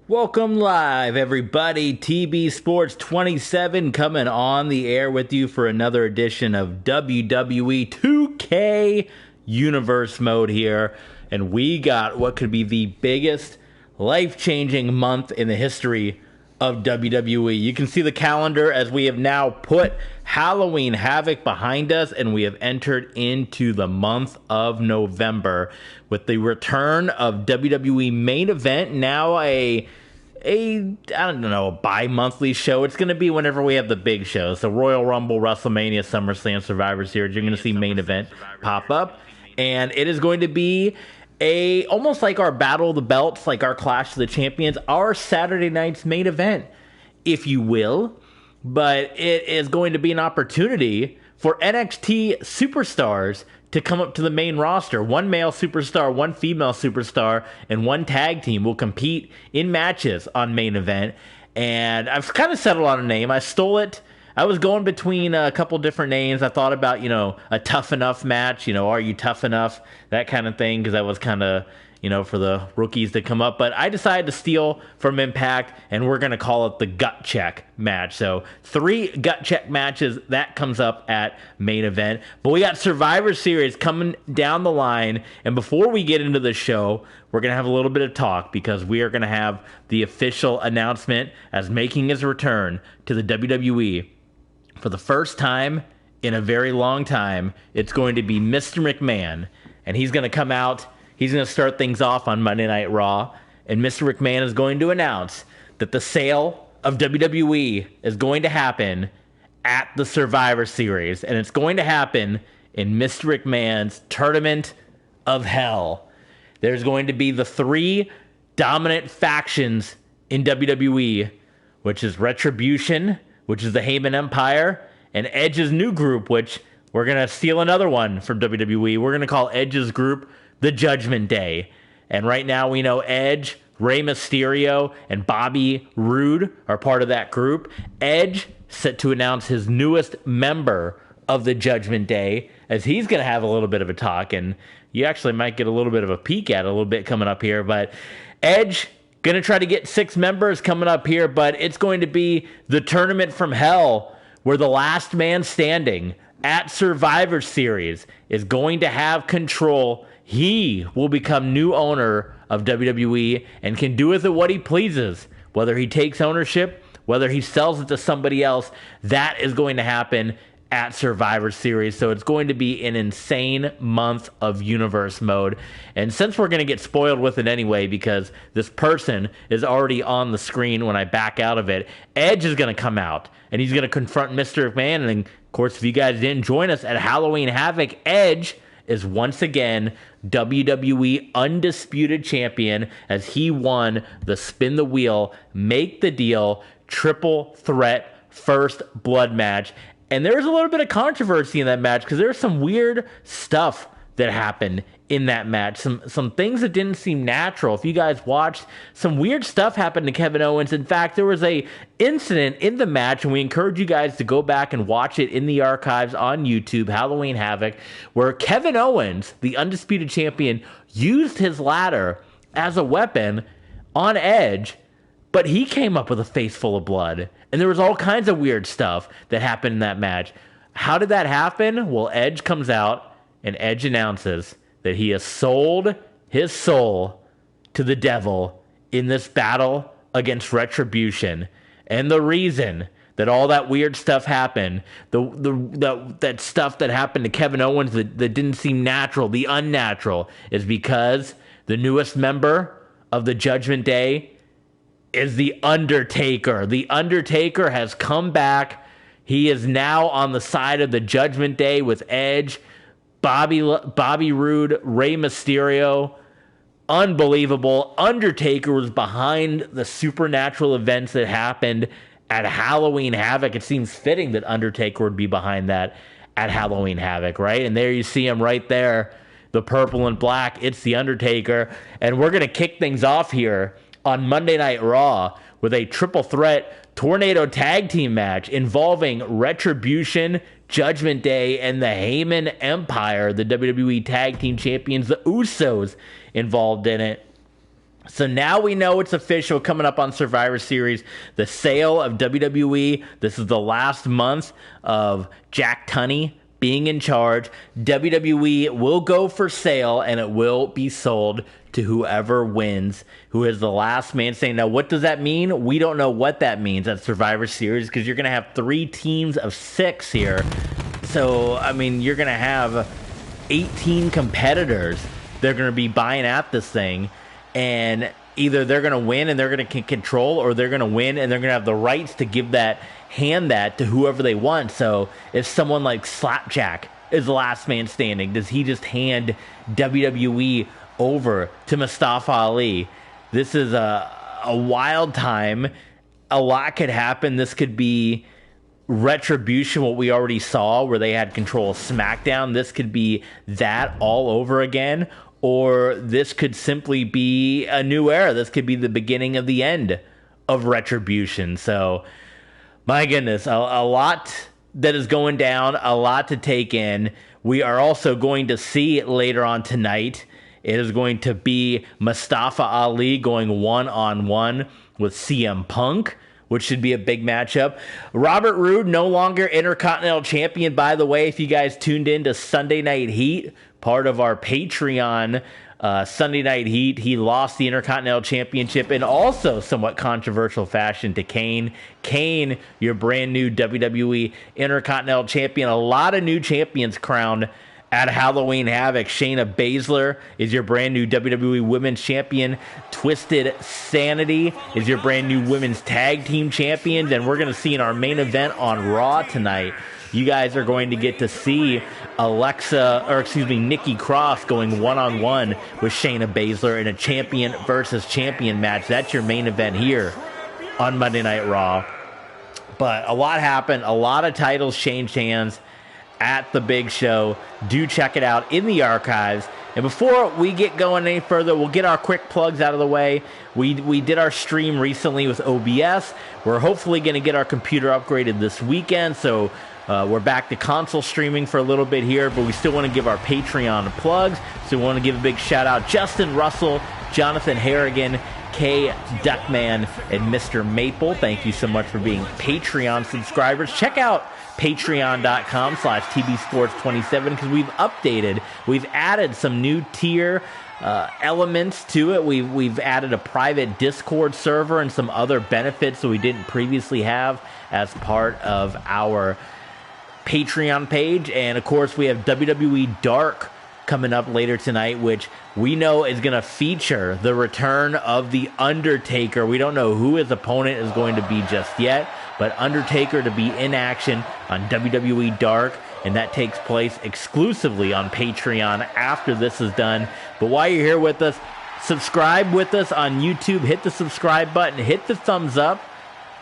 Welcome live, everybody. TB Sports 27 coming on the air with you for another edition of WWE 2K Universe Mode here. And we got what could be the biggest life-changing month in the history of WWE. You can see the calendar as we have now put Halloween Havoc behind us, and we have entered into the month of November with the return of WWE Main Event, now a bi-monthly show. It's going to be whenever we have the big shows. So Royal Rumble, WrestleMania, SummerSlam, Survivor Series, you're going to see Main Event pop up, and it is going to be almost like our Battle of the Belts, like our Clash of the Champions, our Saturday night's main event, if you will. But it is going to be an opportunity for NXT superstars to come up to the main roster. One male superstar, one female superstar, and one tag team will compete in matches on Main Event. And I've kind of settled on a name. I stole it. I was going between a couple different names. I thought about, a Tough Enough match, are you tough enough? That kind of thing, because that was kind of, for the rookies to come up. But I decided to steal from Impact, and we're going to call it the Gut Check match. So 3 Gut Check matches, that comes up at Main Event. But we got Survivor Series coming down the line. And before we get into the show, we're going to have a little bit of talk, because we are going to have the official announcement as making his return to the WWE. For the first time in a very long time, it's going to be Mr. McMahon, and he's going to come out. He's going to start things off on Monday Night Raw, and Mr. McMahon is going to announce that the sale of WWE is going to happen at the Survivor Series, and it's going to happen in Mr. McMahon's Tournament of Hell. There's going to be the 3 dominant factions in WWE, which is Retribution, which is the Heyman Empire, and Edge's new group, which we're going to steal another one from WWE. We're going to call Edge's group the Judgment Day. And right now we know Edge, Rey Mysterio, and Bobby Roode are part of that group. Edge set to announce his newest member of the Judgment Day, as he's going to have a little bit of a talk, and you actually might get a little bit of a peek at it a little bit coming up here. But Edge going to try to get 6 members coming up here, but it's going to be the Tournament from Hell, where the last man standing at Survivor Series is going to have control. He will become new owner of WWE and can do with it what he pleases. Whether he takes ownership, whether he sells it to somebody else, that is going to happen at Survivor Series. So it's going to be an insane month of Universe Mode. And since we're going to get spoiled with it anyway, because this person is already on the screen when I back out of it, Edge is going to come out and he's going to confront Mr. McMahon. And of course, if you guys didn't join us at Halloween Havoc, Edge is once again WWE Undisputed Champion, as he won the Spin the Wheel, Make the Deal, Triple Threat First Blood match. And there was a little bit of controversy in that match, because there was some weird stuff that happened in that match. Some things that didn't seem natural. If you guys watched, some weird stuff happened to Kevin Owens. In fact, there was a incident in the match, and we encourage you guys to go back and watch it in the archives on YouTube, Halloween Havoc, where Kevin Owens, the Undisputed Champion, used his ladder as a weapon on Edge, but he came up with a face full of blood. And there was all kinds of weird stuff that happened in that match. How did that happen? Well, Edge comes out, and Edge announces that he has sold his soul to the devil in this battle against Retribution. And the reason that all that weird stuff happened, that stuff that happened to Kevin Owens that didn't seem natural, the unnatural, is because the newest member of the Judgment Day is the Undertaker. The Undertaker has come back. He is now on the side of the Judgment Day with Edge, Bobby Roode, Rey Mysterio. Unbelievable. Undertaker was behind the supernatural events that happened at Halloween Havoc. It seems fitting that Undertaker would be behind that at Halloween Havoc, right? And there you see him right there, the purple and black. It's the Undertaker. And we're going to kick things off here on Monday Night Raw with a triple threat tornado tag team match involving Retribution, Judgment Day, and the Heyman Empire, the WWE Tag Team Champions, the Usos, involved in it. So now we know it's official coming up on Survivor Series. The sale of WWE. This is the last month of Jack Tunney being in charge. WWE will go for sale, and it will be sold to whoever wins, who is the last man standing. Now, what does that mean? We don't know what that means at Survivor Series, because you're going to have 3 teams of 6 here. So, I mean, you're going to have 18 competitors. They're going to be buying at this thing. And either they're going to win and they're going to control, or they're going to win and they're going to have the rights to hand that to whoever they want. So if someone like Slapjack is the last man standing, does he just hand WWE over to Mustafa Ali? This is a wild time. A lot could happen. This could be retribution, what we already saw, where they had control of SmackDown. This could be that all over again. Or this could simply be a new era. This could be the beginning of the end of Retribution. So, my goodness, a lot that is going down, a lot to take in. We are also going to see later on tonight, it is going to be Mustafa Ali going one-on-one with CM Punk, which should be a big matchup. Robert Roode, no longer Intercontinental Champion, by the way, if you guys tuned in to Sunday Night Heat, part of our Patreon Sunday Night Heat. He lost the Intercontinental Championship in also somewhat controversial fashion to Kane. Kane, your brand new WWE Intercontinental Champion. A lot of new champions crowned at Halloween Havoc. Shayna Baszler is your brand new WWE Women's Champion. Twisted Sanity is your brand new Women's Tag Team Champions. And we're going to see in our main event on Raw tonight, you guys are going to get to see Nikki Cross going one-on-one with Shayna Baszler in a champion versus champion match. That's your main event here on Monday Night Raw. But a lot happened. A lot of titles changed hands at the big show. Do check it out in the archives. And before we get going any further, we'll get our quick plugs out of the way. We did our stream recently with OBS. We're hopefully going to get our computer upgraded this weekend, so we're back to console streaming for a little bit here, but we still want to give our Patreon plugs. So we want to give a big shout out Justin Russell, Jonathan Harrigan, K. Duckman, and Mr. Maple. Thank you so much for being Patreon subscribers. Check out patreon.com/TBSports27 because we've added some new tier elements to it. We've added a private Discord server and some other benefits that we didn't previously have as part of our Patreon page. And of course we have WWE Dark coming up later tonight, which we know is going to feature the return of The Undertaker. We don't know who his opponent is going to be just yet, but Undertaker to be in action on WWE Dark, and that takes place exclusively on Patreon after this is done. But while you're here with us, subscribe with us on YouTube. Hit the subscribe button, hit the thumbs up.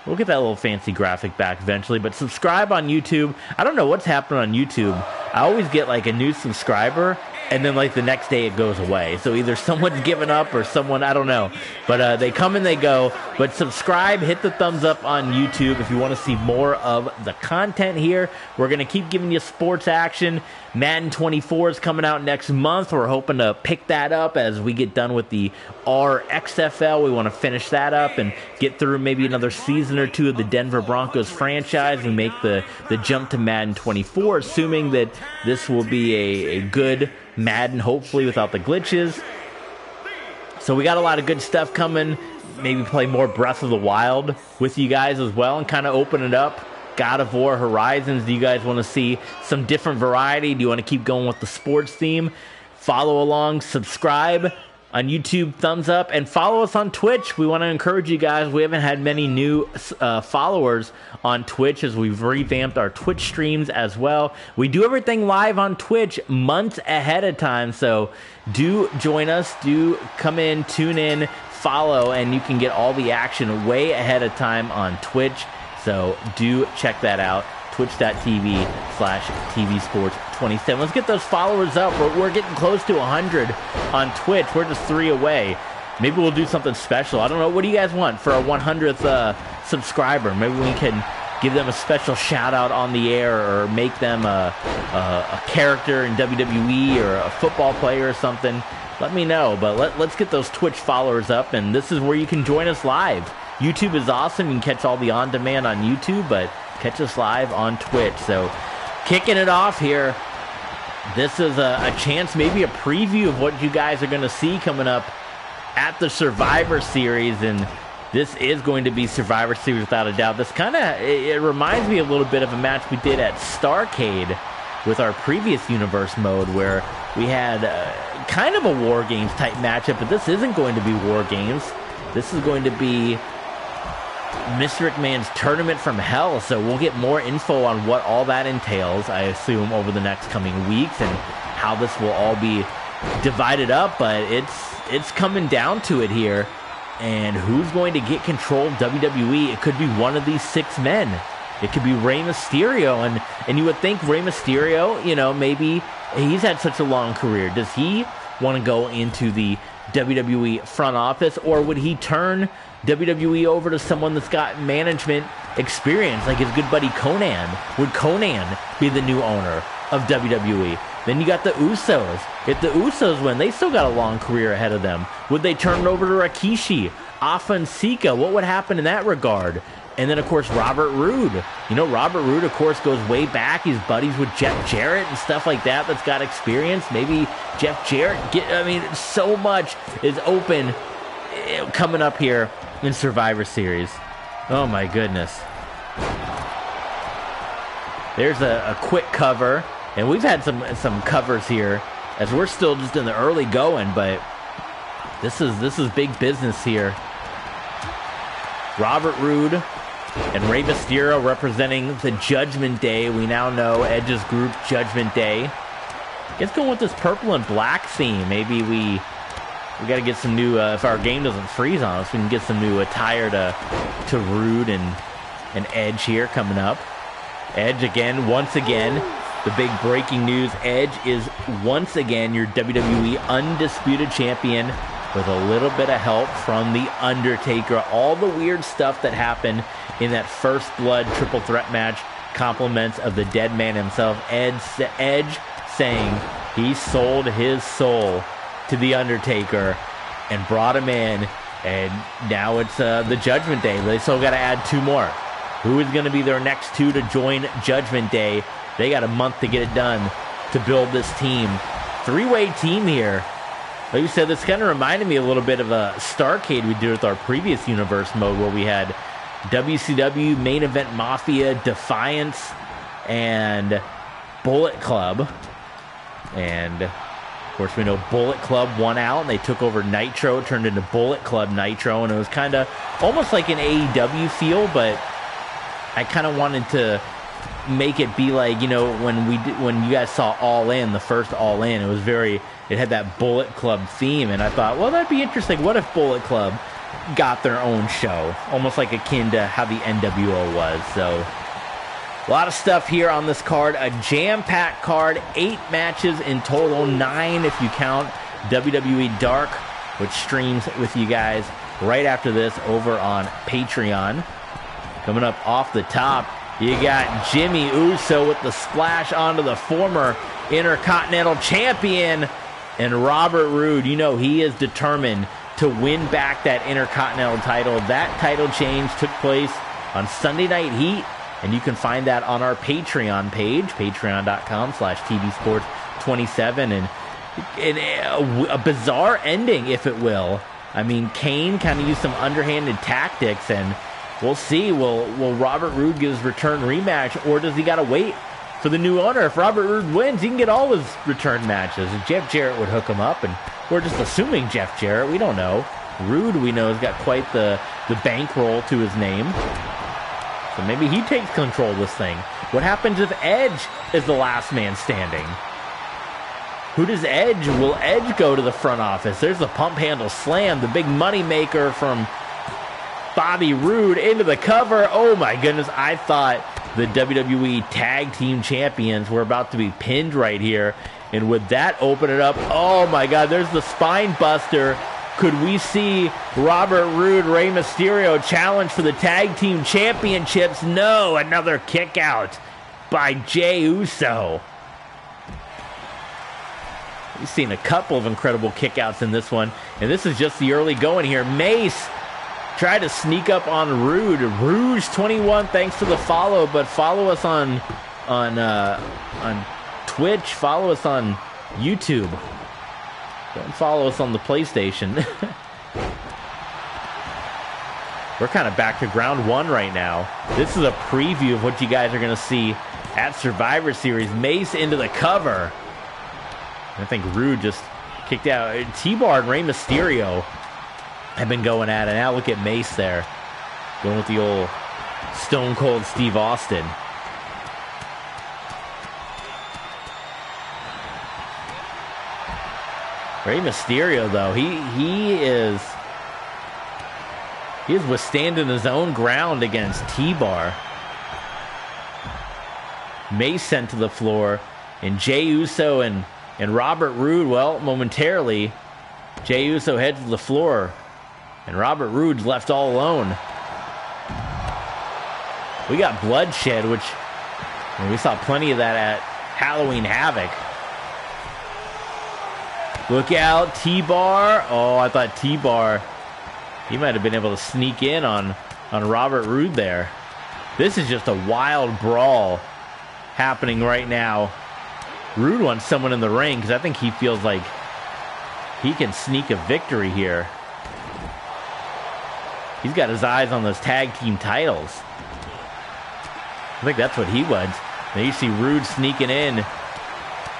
We'll get that little fancy graphic back eventually, but subscribe on YouTube. I don't know what's happening on YouTube. I always get like a new subscriber, and then like the next day it goes away. So either someone's given up or someone, I don't know. But they come and they go. But subscribe, hit the thumbs up on YouTube if you want to see more of the content here. We're going to keep giving you sports action. Madden 24 is coming out next month. We're hoping to pick that up as we get done with the RXFL. We want to finish that up and get through maybe another season or two of the Denver Broncos franchise and make the jump to Madden 24, assuming that this will be a good Madden, hopefully without the glitches. So we got a lot of good stuff coming. Maybe play more Breath of the Wild with you guys as well and kind of open it up. God of War Horizons. Do you guys want to see some different variety? Do you want to keep going with the sports theme? Follow along, subscribe on YouTube, thumbs up, and follow us on Twitch. We want to encourage you guys. We haven't had many new followers on Twitch as we've revamped our Twitch streams as well. We do everything live on Twitch months ahead of time, so do join us. Do come in, tune in, follow, and you can get all the action way ahead of time on Twitch. So do check that out, twitch.tv/tvsports27. Let's get those followers up. We're getting close to 100 on Twitch. We're just 3 away. Maybe we'll do something special. I don't know. What do you guys want for a 100th subscriber? Maybe we can give them a special shout out on the air, or make them a character in WWE or a football player or something. let me know. But let's get those Twitch followers up, and this is where you can join us live. YouTube is awesome. You can catch all the on-demand on YouTube, but catch us live on Twitch. So kicking it off here, this is a chance, maybe a preview of what you guys are going to see coming up at the Survivor Series, and this is going to be Survivor Series without a doubt. This kind of, it reminds me a little bit of a match we did at Starrcade with our previous universe mode, where we had kind of a War Games type matchup, but this isn't going to be War Games. This is going to be Mr. McMahon's Tournament from Hell, so we'll get more info on what all that entails, I assume, over the next coming weeks, and how this will all be divided up. But it's coming down to it here, and who's going to get control of WWE? It could be one of these 6 men. It could be Rey Mysterio, and you would think Rey Mysterio, you know, maybe he's had such a long career. Does he want to go into the WWE front office, or would he turn WWE over to someone that's got management experience, like his good buddy Conan? Would Conan be the new owner of WWE? Then you got the Usos. If the Usos win, they still got a long career ahead of them. Would they turn it over to Rikishi, Afa, and Sika? What would happen in that regard? And then, of course, Robert Roode. You know, Robert Roode, of course, goes way back. He's buddies with Jeff Jarrett and stuff like that that's got experience. Maybe Jeff Jarrett so much is open coming up here in Survivor Series. Oh, my goodness. There's a quick cover. And we've had some covers here as we're still just in the early going, but this is big business here. Robert Roode and Rey Mysterio representing the Judgment Day. We now know Edge's group, Judgment Day. Let's go with this purple and black theme. Maybe we got to get some new, if our game doesn't freeze on us, we can get some new attire to Roode and Edge here coming up. Edge again, once again. The big breaking news, Edge is once again your WWE Undisputed Champion with a little bit of help from The Undertaker. All the weird stuff that happened in that First Blood triple threat match, compliments of the dead man himself, Edge saying he sold his soul to The Undertaker and brought him in, and now it's the Judgment Day. They still got to add 2 more. Who is going to be their next 2 to join Judgment Day? They got a month to get it done to build this team. 3-way team here. Like you said, this kind of reminded me a little bit of a Starrcade we did with our previous universe mode, where we had WCW, Main Event Mafia, Defiance, and Bullet Club. And, of course, we know Bullet Club won out, and they took over Nitro, turned into Bullet Club Nitro, and it was kind of almost like an AEW feel, but I kind of wanted to make it be like, you know, when you guys saw All In, the first All In, it had that Bullet Club theme, and I thought, well, that'd be interesting. What if Bullet Club got their own show, almost like akin to how the NWO was? So a lot of stuff here on this card, a jam-packed card, 8 matches in total, 9 if you count WWE Dark, which streams with you guys right after this over on Patreon. Coming up off the top, you got Jimmy Uso with the splash onto the former Intercontinental Champion. And Robert Roode, you know, he is determined to win back that Intercontinental title. That title change took place on Sunday Night Heat, and you can find that on our Patreon page, patreon.com/tvsports27. And a bizarre ending, if it will. I mean, Kane kind of used some underhanded tactics, and we'll see. Will Robert Roode get his return rematch, or does he got to wait for the new owner? If Robert Roode wins, he can get all his return matches. And Jeff Jarrett would hook him up, and we're just assuming Jeff Jarrett. We don't know. Roode, we know, has got quite the bankroll to his name. So maybe he takes control of this thing. What happens if Edge is the last man standing? Who does Edge? Will Edge go to the front office? There's the pump handle slam, the big money maker from Bobby Roode into the cover. Oh my goodness, I thought the WWE Tag Team Champions were about to be pinned right here. And would that open it up? Oh my God, there's the spine buster. Could we see Robert Roode, Rey Mysterio challenge for the Tag Team Championships? No, another kick out by Jey Uso. We've seen a couple of incredible kickouts in this one, and this is just the early going here. Mace tried to sneak up on Rude. Rouge21, thanks for the follow, but follow us on Twitch. Follow us on YouTube. Don't follow us on the PlayStation. We're kind of back to ground one right now. This is a preview of what you guys are going to see at Survivor Series. Mace into the cover. I think Rude just kicked out. T-Bar and Rey Mysterio have been going at it. Now look at Mace there. Going with the old Stone Cold Steve Austin. Rey Mysterio, though, he is withstanding his own ground against T-Bar. Mace sent to the floor, and Jey Uso and Robert Roode, well, momentarily, Jey Uso heads to the floor, and Robert Roode's left all alone. We got bloodshed, which we saw plenty of that at Halloween Havoc. Look out, T-Bar. Oh, I thought T-Bar, he might have been able to sneak in on Robert Roode there. This is just a wild brawl happening right now. Roode wants someone in the ring because I think he feels like he can sneak a victory here. He's got his eyes on those tag team titles. I think that's what he wants. Now you see Roode sneaking in.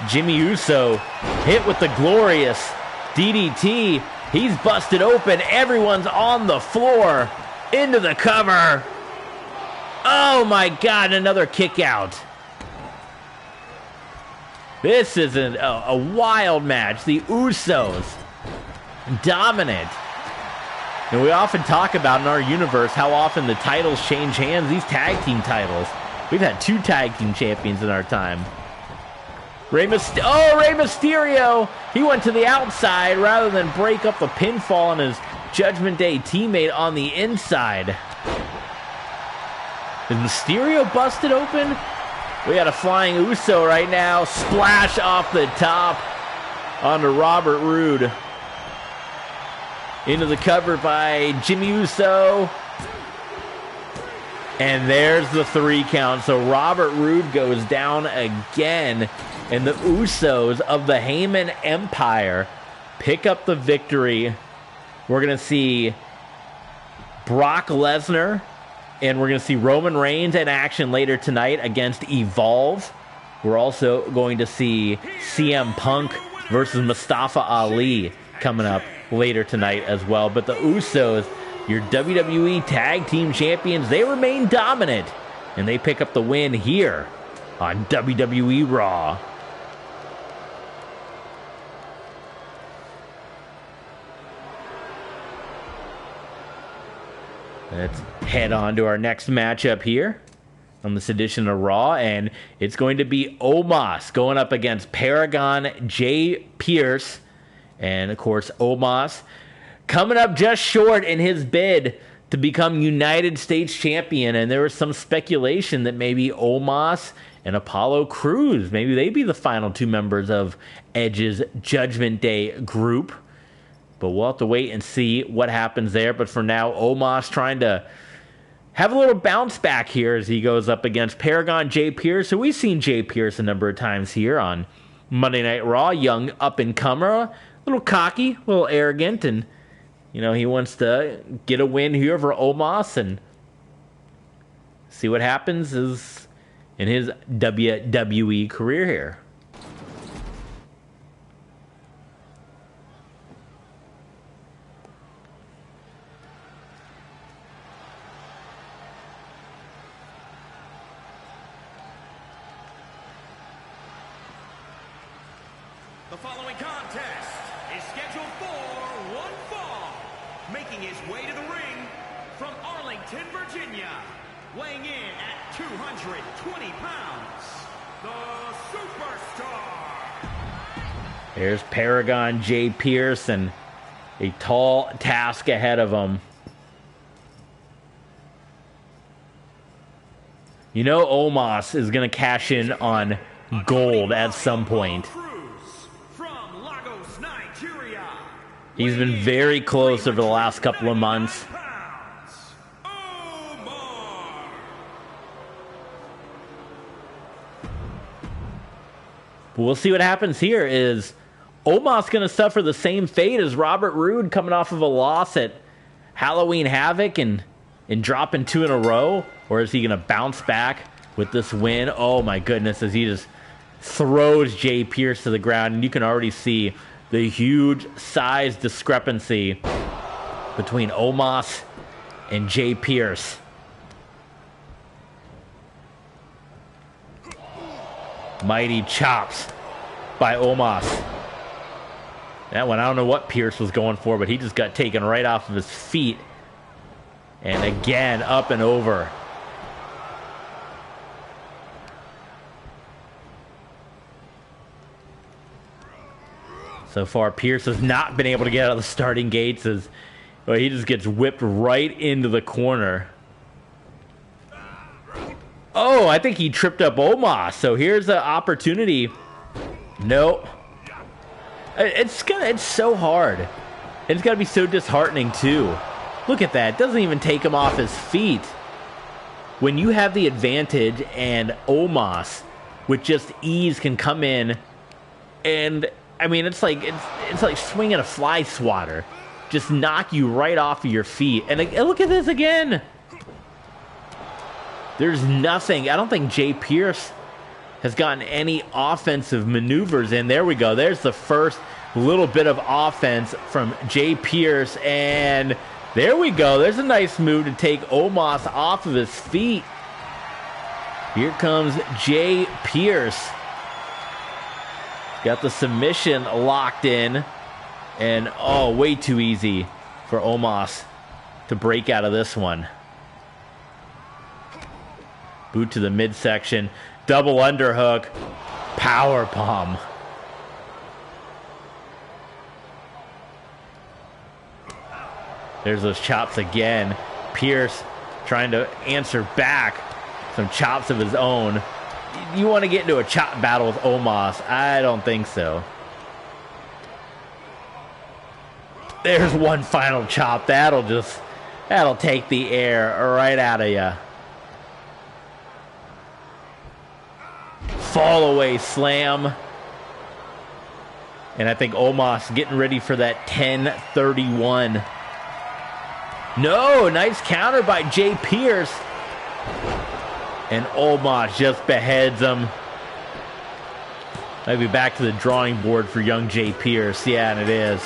Jimmy Uso hit with the glorious DDT. He's busted open. Everyone's on the floor. Into the cover. Oh my God, another kick out. This is a wild match. The Usos dominant. And we often talk about in our universe how often the titles change hands. These tag team titles. We've had 2 tag team champions in our time. Rey Mysterio. He went to the outside rather than break up a pinfall on his Judgment Day teammate on the inside. Is Mysterio busted open? We got a flying Uso right now. Splash off the top onto Robert Roode. Into the cover by Jimmy Uso. And there's the 3 count. So Robert Roode goes down again. And the Usos of the Heyman Empire pick up the victory. We're going to see Brock Lesnar, and we're going to see Roman Reigns in action later tonight against Evolve. We're also going to see CM Punk versus Mustafa Ali coming up later tonight as well. But the Usos, your WWE Tag Team Champions, they remain dominant, and they pick up the win here on WWE Raw. Let's head on to our next matchup here on this edition of Raw, and it's going to be Omos going up against Paragon J. Pierce. And, of course, Omos coming up just short in his bid to become United States Champion, and there was some speculation that maybe Omos and Apollo Crews, maybe they'd be the final 2 members of Edge's Judgment Day group. But we'll have to wait and see what happens there. But for now, Omos trying to have a little bounce back here as he goes up against Paragon J. Pierce. So we've seen J. Pierce a number of times here on Monday Night Raw. Young up-and-comer, a little cocky, a little arrogant. And, you know, he wants to get a win here for Omos and see what happens is in his WWE career here. The following contest is scheduled for one fall. Making his way to the ring from Arlington, Virginia. Weighing in at 220 pounds, the Superstar. There's Paragon J. Pierce and a tall task ahead of him. You know Omos is going to cash in on gold at some point. He's been very close over the last couple of months. But we'll see what happens here. Is Omos going to suffer the same fate as Robert Roode coming off of a loss at Halloween Havoc and dropping 2 in a row? Or is he going to bounce back with this win? Oh my goodness, as he just throws Jay Pierce to the ground. And you can already see the huge size discrepancy between Omos and Jay Pierce. Mighty chops by Omos. That one, I don't know what Pierce was going for, but he just got taken right off of his feet. And again, up and over. So far, Pierce has not been able to get out of the starting gates as well, he just gets whipped right into the corner. Oh, I think he tripped up Omos. So here's an opportunity. Nope. It's so hard. It's got to be so disheartening too. Look at that. It doesn't even take him off his feet. When you have the advantage and Omos with just ease can come in and I mean it's like swinging a fly swatter. Just knock you right off of your feet. And look at this again. There's nothing. I don't think Jay Pierce has gotten any offensive maneuvers in. There we go. There's the first little bit of offense from Jay Pierce. And there we go. There's a nice move to take Omos off of his feet. Here comes Jay Pierce. Got the submission locked in. And, oh, way too easy for Omos to break out of this one. Boot to the midsection. Double underhook. Power bomb. There's those chops again. Pierce trying to answer back. Some chops of his own. You want to get into a chop battle with Omos? I don't think so. There's one final chop. That'll take the air right out of you. Fall away slam. And I think Omos getting ready for that 10-31. No, nice counter by Jay Pierce. And Omos just beheads him. Maybe back to the drawing board for young Jay Pierce. Yeah, and it is.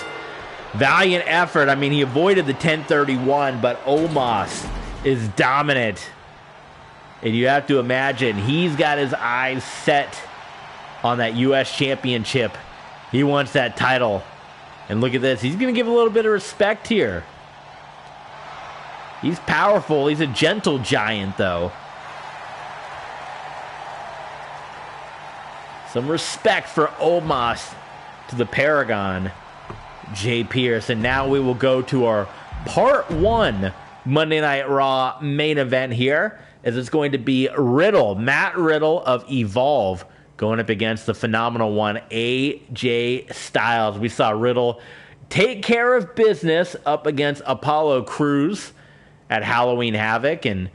Valiant effort. I mean, he avoided the 10-31, but Omos is dominant. And you have to imagine he's got his eyes set on that U.S. championship. He wants that title. And look at this. He's going to give a little bit of respect here. He's powerful. He's a gentle giant, though. Some respect for Omos to the Paragon, Jay Pierce. And now we will go to our Part 1 Monday Night Raw main event here, as it's going to be Matt Riddle of Evolve, going up against the phenomenal one, AJ Styles. We saw Riddle take care of business up against Apollo Crews at Halloween Havoc, and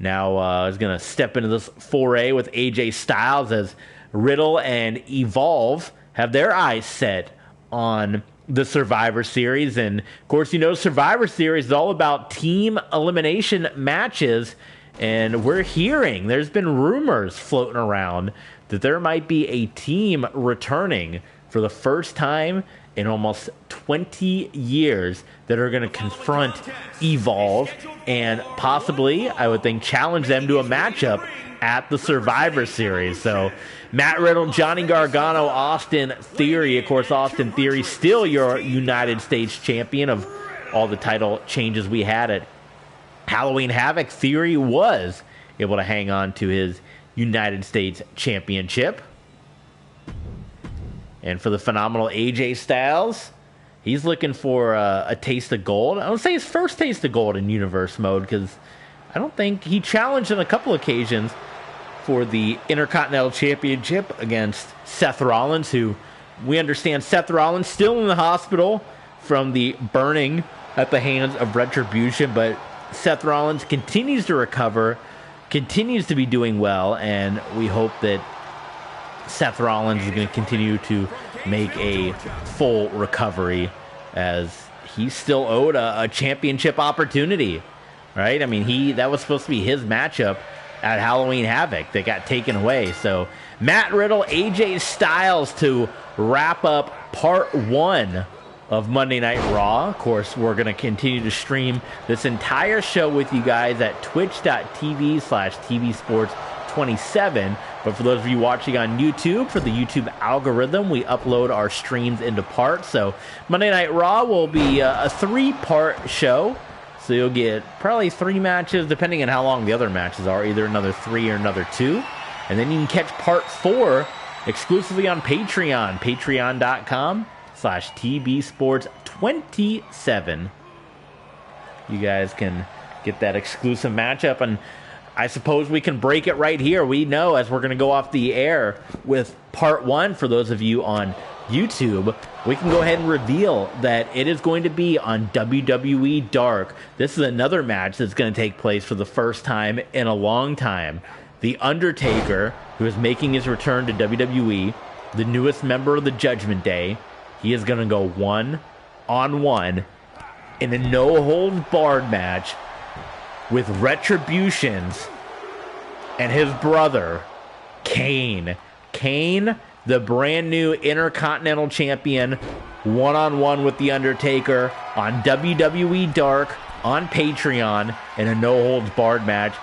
now is going to step into this foray with AJ Styles as Riddle and Evolve have their eyes set on the Survivor Series. And, of course, you know Survivor Series is all about team elimination matches, and we're hearing, there's been rumors floating around that there might be a team returning for the first time in almost 20 years that are going to confront Evolve and possibly, I would think, challenge them to a matchup at the Survivor Series. So Matt Riddle, Johnny Gargano, Austin Theory. Of course, Austin Theory still your United States champion of all the title changes we had at Halloween Havoc. Theory was able to hang on to his United States championship. And for the phenomenal AJ Styles, he's looking for a taste of gold. I don't say his first taste of gold in Universe mode, because I don't think he challenged on a couple occasions for the Intercontinental Championship against Seth Rollins, who we understand Seth Rollins still in the hospital from the burning at the hands of Retribution, but Seth Rollins continues to recover, continues to be doing well, and we hope that Seth Rollins is going to continue to make a full recovery, as he's still owed a championship opportunity, right? I mean, that was supposed to be his matchup at Halloween Havoc that got taken away. So Matt Riddle, AJ Styles to wrap up part 1 of Monday Night Raw. Of course, we're going to continue to stream this entire show with you guys at twitch.tv/tvsports27. But for those of you watching on YouTube, for the YouTube algorithm, we upload our streams into parts. So Monday Night Raw will be a 3-part show. So you'll get probably 3 matches, depending on how long the other matches are, either another 3 or another 2. And then you can catch part 4 exclusively on Patreon, patreon.com/tbsports27. You guys can get that exclusive matchup, and I suppose we can break it right here. We know, as we're going to go off the air with part 1 for those of you on YouTube, we can go ahead and reveal that it is going to be on WWE Dark. This is another match that's going to take place for the first time in a long time. The Undertaker, who is making his return to WWE, the newest member of the Judgment Day, he is going to go 1-on-1 in a no-holds-barred match with Retributions and his brother, Kane. Kane, the brand new Intercontinental Champion, 1-on-1 with The Undertaker on WWE Dark on Patreon in a no-holds-barred match.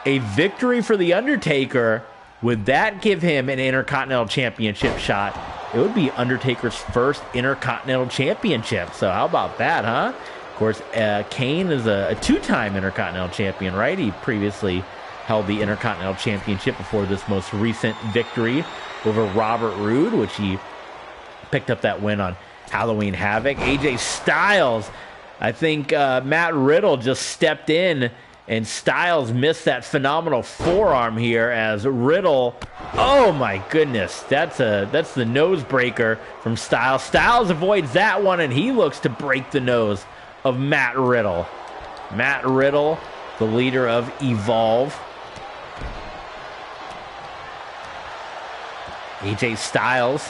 A victory for The Undertaker, would that give him an Intercontinental Championship shot? It would be Undertaker's first Intercontinental Championship. So how about that, huh? Of course, Kane is a 2-time Intercontinental Champion, right? He previously held the Intercontinental Championship before this most recent victory over Robert Roode, which he picked up that win on Halloween Havoc. AJ Styles, I think Matt Riddle just stepped in, and Styles missed that phenomenal forearm here as Riddle, oh my goodness, that's the nose breaker from Styles. Styles avoids that one, and he looks to break the nose of Matt Riddle. Matt Riddle, the leader of Evolve. AJ Styles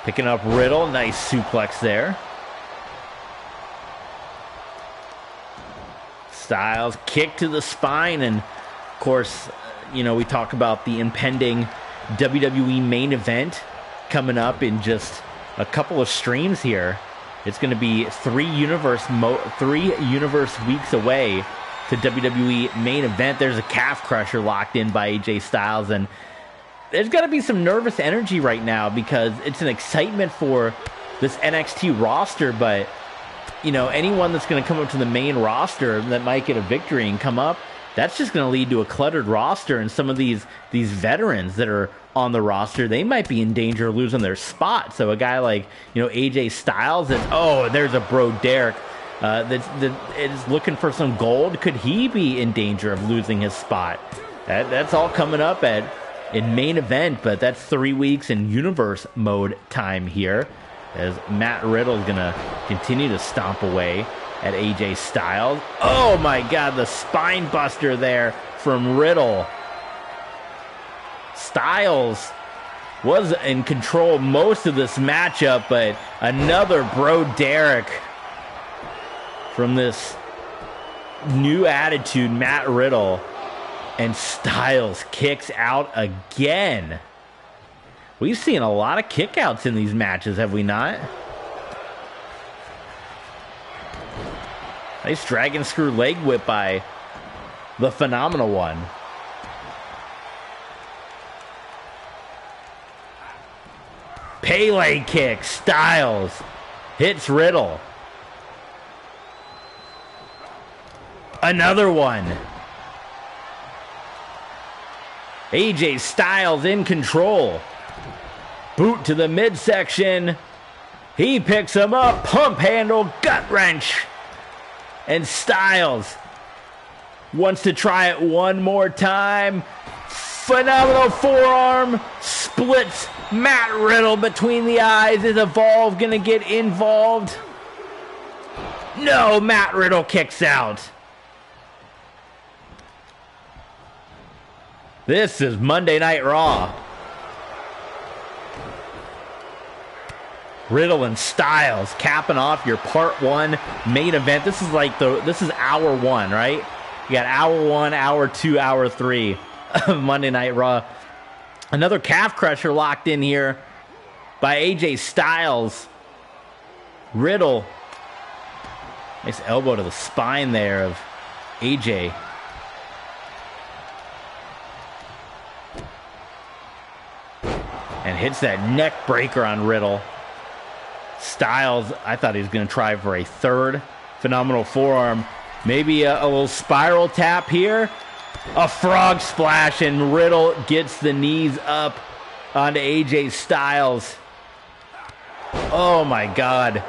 picking up Riddle. Nice suplex there. Styles kick to the spine, and of course, we talk about the impending WWE main event coming up in just a couple of streams here. It's going to be 3 universe weeks away to WWE main event. There's a calf crusher locked in by AJ Styles, and there's got to be some nervous energy right now because it's an excitement for this NXT roster, but anyone that's going to come up to the main roster that might get a victory and come up, that's just going to lead to a cluttered roster, and some of these veterans that are on the roster, they might be in danger of losing their spot. So a guy like AJ Styles, there's a Bro Derek that is looking for some gold. Could he be in danger of losing his spot? That's all coming up in main event, but that's 3 weeks in universe mode time here, as Matt Riddle is going to continue to stomp away at AJ Styles. Oh my God, the spine buster there from Riddle. Styles was in control most of this matchup, but another Bro Derek from this new attitude, Matt Riddle. And Styles kicks out again. We've seen a lot of kickouts in these matches, have we not? Nice dragon screw leg whip by the Phenomenal One. Pele kick. Styles hits Riddle. Another one. AJ Styles in control. Boot to the midsection. He picks him up. Pump handle, gut wrench. And Styles wants to try it one more time. Phenomenal forearm. splits Matt Riddle between the eyes. Is Evolve going to get involved? No, Matt Riddle kicks out. This is Monday Night Raw. Riddle and Styles capping off your part 1 main event. This is hour 1, right? You got hour 1, hour 2, hour 3 of Monday Night Raw. Another calf crusher locked in here by AJ Styles. Riddle. Nice elbow to the spine there of AJ. And hits that neck breaker on Riddle. Styles, I thought he was going to try for a third. Phenomenal forearm. Maybe a little spiral tap here. A frog splash, and Riddle gets the knees up onto AJ Styles. Oh my God.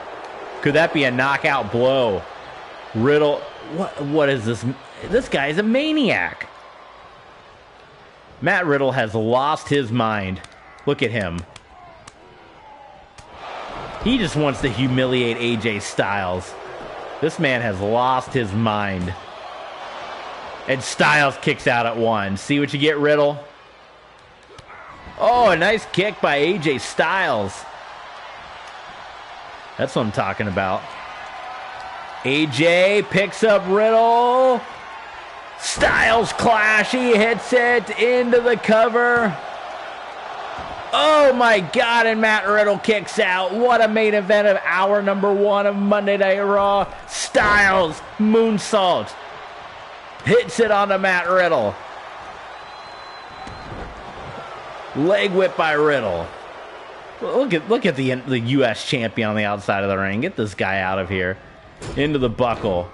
Could that be a knockout blow? Riddle, what is this? This guy is a maniac. Matt Riddle has lost his mind. Look at him. He just wants to humiliate AJ Styles. This man has lost his mind. And Styles kicks out at 1. See what you get, Riddle? Oh, a nice kick by AJ Styles. That's what I'm talking about. AJ picks up Riddle. Styles clash. He hits it into the cover. Oh my God, and Matt Riddle kicks out. What a main event of hour number 1 of Monday Night Raw. Styles, moonsault. Hits it onto Matt Riddle. Leg whip by Riddle. Look at the U.S. champion on the outside of the ring. Get this guy out of here. Into the buckle.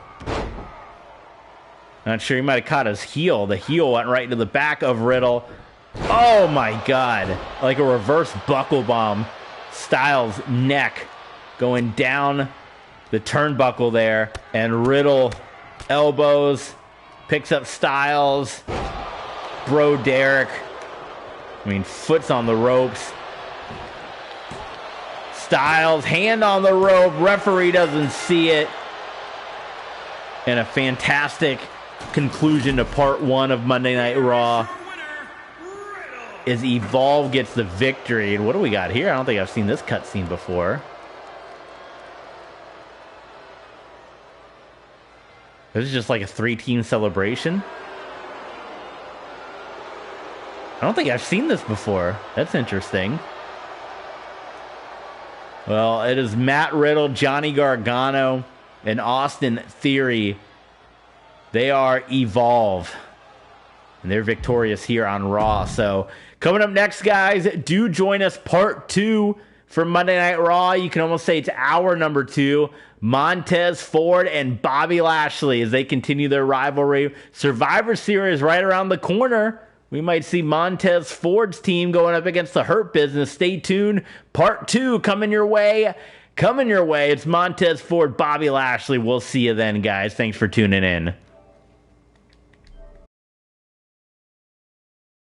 Not sure, he might have caught his heel. The heel went right into the back of Riddle. Oh my God. Like a reverse buckle bomb. Styles' neck going down the turnbuckle there. And Riddle elbows. Picks up Styles. Bro Derek. Foot's on the ropes. Styles, hand on the rope. Referee doesn't see it. And a fantastic conclusion to part 1 of Monday Night Raw. As Evolve gets the victory. And what do we got here? I don't think I've seen this cutscene before. This is just like a 3-team celebration. I don't think I've seen this before. That's interesting. Well, it is Matt Riddle, Johnny Gargano, and Austin Theory. They are Evolve. And they're victorious here on Raw. So, coming up next, guys, do join us part 2 for Monday Night Raw. You can almost say it's hour number 2. Montez Ford and Bobby Lashley as they continue their rivalry. Survivor Series right around the corner. We might see Montez Ford's team going up against the Hurt Business. Stay tuned. Part 2 coming your way. Coming your way. It's Montez Ford, Bobby Lashley. We'll see you then, guys. Thanks for tuning in.